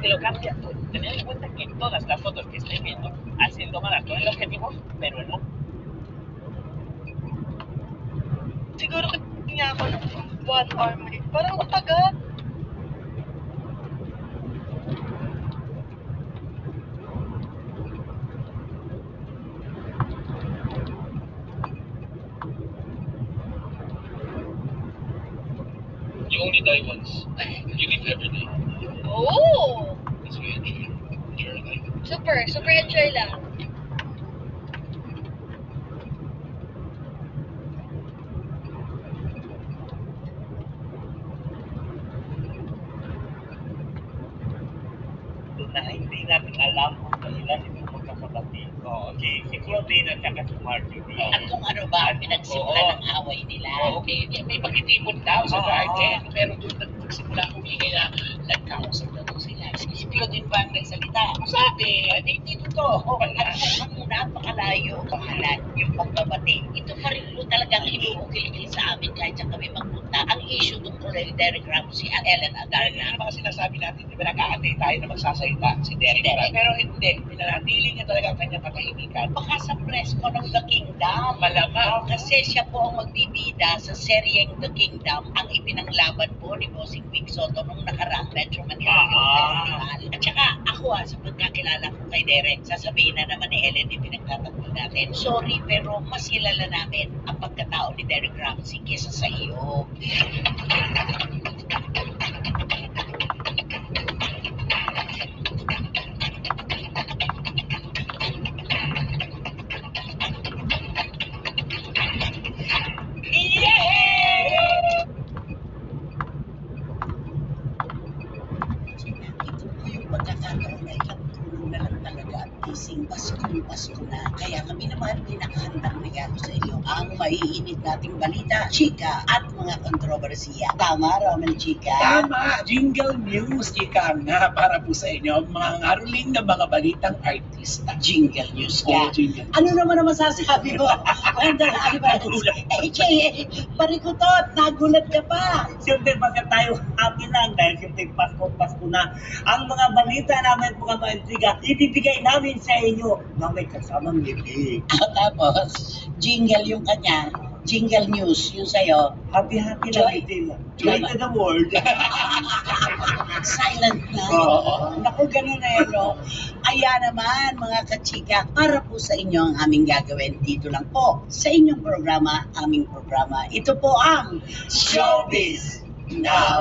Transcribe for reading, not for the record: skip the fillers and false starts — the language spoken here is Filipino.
que lo cambia todo. Tened en cuenta que todas las fotos que estáis viendo han sido tomadas con el objetivo, pero él no. Siguro kanya ako ng 1 hour minute. Parang matagal. You only die once. You live every day. Oh! That's why enjoy your life. Super enjoy lang. Na hindi natin alam kung kailan ito magkakapatid. Si Claudine at saka si Marjorie. At kung ano ba ang pinagsimula ng away nila. Okay, may pagtitipon daw sa garden. Pero doon nagsimula humingi na nagkausap na daw sila. Si Claudine ba ang nagsalita? Sabi, Hindi totoo. At kung napakalayo pangalan, yung pagbabati, ito pa rin po talagang inuukil-ukil sa amin kahit sa kami magpunta. Ang issue tungkol kay Derek Ramsey at Ellen Adarna. ano mga sinasabi natin, di ba nag-aantay tayo na magsasalita si Derek. Pero hindi, pinanatili niya talaga ang kanyang katahimikan. Baka sa presko ng The Kingdom. Malamang. Kasi siya po ang magbibida sa seryeng The Kingdom ang ipinanglaban po ni Bossing Vic Soto nung nakaraang Metro Manila Film Festival. At saka ako sa pagkakilala ko kay Derek, sasabihin na naman ni Ellen yung pinagtatanggol natin. Sorry, pero mas kilala namin ang pagkatao ni Derek Ramsey kesa sa iyo. Ito po yung pagkakataon na ilang tulong na lang talaga at gising Pasko na. Kaya kami naman pinakahandang regalo sa iyo ang maiinit nating balita, chika at mga kontrobersiya. Tama, Roman Chika? Tama! Jingle News, ika nga para po sa inyo mga ngaruling na mga balitang artista. Jingle news Oh, ka. jingle. Ano naman ang masasabi mo? Kwenta na, di ba? Parikutot, nagulat ka pa. Siyempre pagka tayo happy lang dahil siyempre Pasko na. Ang mga balita namin mga maintriga, ibibigay namin sa inyo na may kasamang libig. Tapos, jingle yung kanya. Jingle news, yung sa'yo. Happy Joy. lang din. Joy to the world. Silent na. Oo. Naku, ganun na yun, no? Ayan naman, mga kachika, para po sa inyo ang aming gagawin dito lang po. Sa inyong programa, aming programa. Ito po ang Showbiz Now!